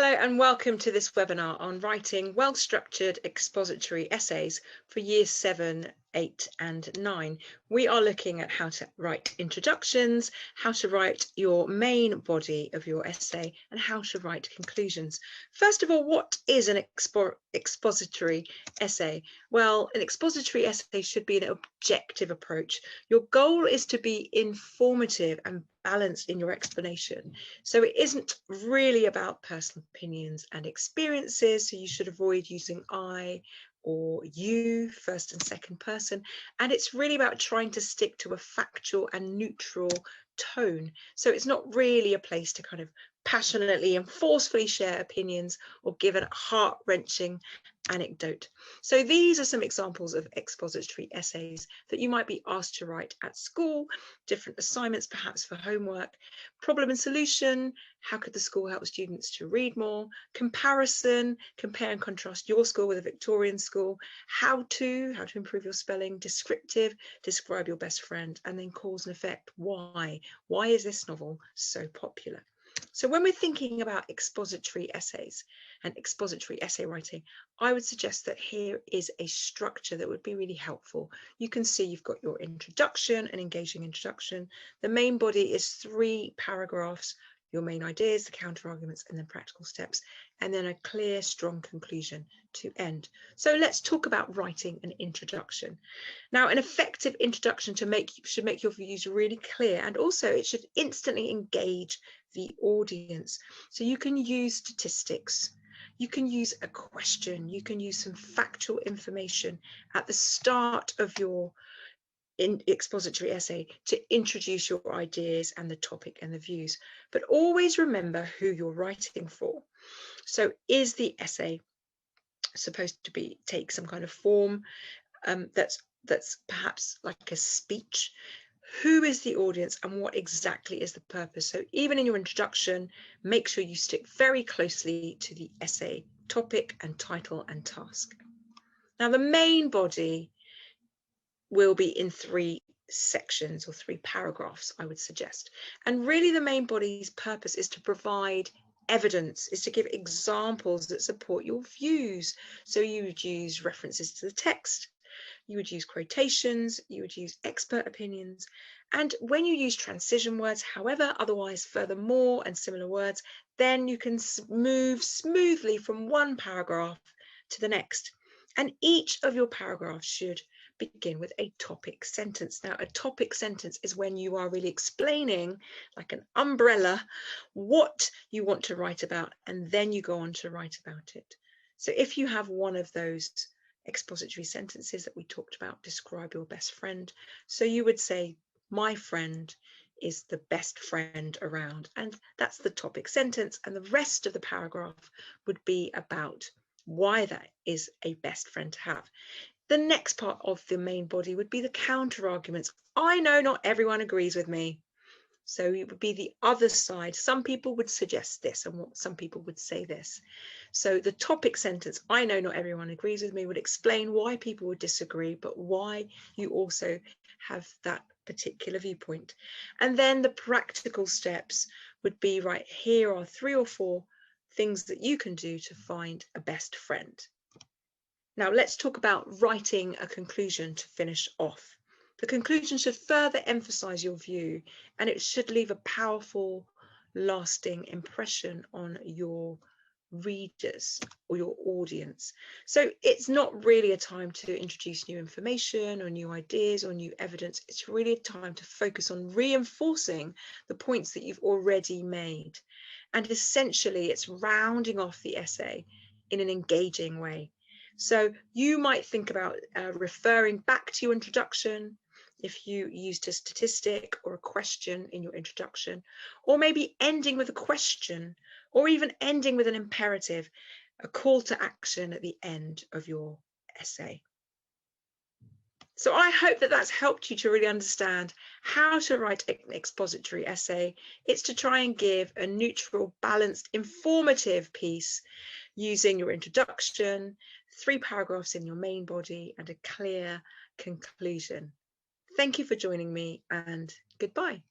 Hello and welcome to this webinar on writing well-structured expository essays for Years 7, 8 and 9. We are looking at how to write introductions, how to write your main body of your essay and how to write conclusions. First of all, what is an expository essay? Well, an expository essay should be an objective approach. Your goal is to be informative and balanced in your explanation. So it isn't really about personal opinions and experiences. So you should avoid using I or you, first and second person. And it's really about trying to stick to a factual and neutral tone. So it's not really a place to kind of passionately and forcefully share opinions or give a heart-wrenching anecdote. So these are some examples of expository essays that you might be asked to write at school, different assignments perhaps for homework, problem and solution, how could the school help students to read more, comparison, compare and contrast your school with a Victorian school, how to improve your spelling, descriptive, describe your best friend, and then cause and effect, why is this novel so popular? So when we're thinking about expository essays and expository essay writing, I would suggest that here is a structure that would be really helpful. You can see you've got your introduction, an engaging introduction. The main body is 3 paragraphs, your main ideas, the counter arguments, and then practical steps, and then a clear, strong conclusion to end. So let's talk about writing an introduction. Now, an effective introduction should make your views really clear, and also it should instantly engage the audience. So you can use statistics, you can use a question, you can use some factual information at the start of your expository essay to introduce your ideas and the topic and the views. But always remember who you're writing for. So is the essay supposed to take some kind of form that's perhaps like a speech? Who is the audience and what exactly is the purpose? So even in your introduction, make sure you stick very closely to the essay topic and title and task. Now, the main body will be in 3 sections or 3 paragraphs, I would suggest. And really the main body's purpose is to provide evidence, is to give examples that support your views. So you would use references to the text, you would use quotations, you would use expert opinions. And when you use transition words, however, otherwise furthermore and similar words, then you can move smoothly from one paragraph to the next. And each of your paragraphs should begin with a topic sentence. Now, a topic sentence is when you are really explaining, like an umbrella, what you want to write about, and then you go on to write about it. So if you have one of those expository sentences that we talked about, describe your best friend. So you would say, my friend is the best friend around, and that's the topic sentence, and the rest of the paragraph would be about why that is a best friend to have. The next part of the main body would be the counter arguments. I know not everyone agrees with me. So it would be the other side. Some people would suggest this and some people would say this. So the topic sentence, I know not everyone agrees with me, would explain why people would disagree, but why you also have that particular viewpoint. And then the practical steps would be, right, here are 3 or 4 things that you can do to find a best friend. Now let's talk about writing a conclusion to finish off. The conclusion should further emphasize your view, and it should leave a powerful, lasting impression on your readers or your audience. So it's not really a time to introduce new information or new ideas or new evidence. It's really a time to focus on reinforcing the points that you've already made. And essentially, it's rounding off the essay in an engaging way. So you might think about referring back to your introduction if you used a statistic or a question in your introduction, or maybe ending with a question, or even ending with an imperative, a call to action at the end of your essay. So I hope that that's helped you to really understand how to write an expository essay. It's to try and give a neutral, balanced, informative piece using your introduction, 3 paragraphs in your main body, and a clear conclusion. Thank you for joining me, and goodbye.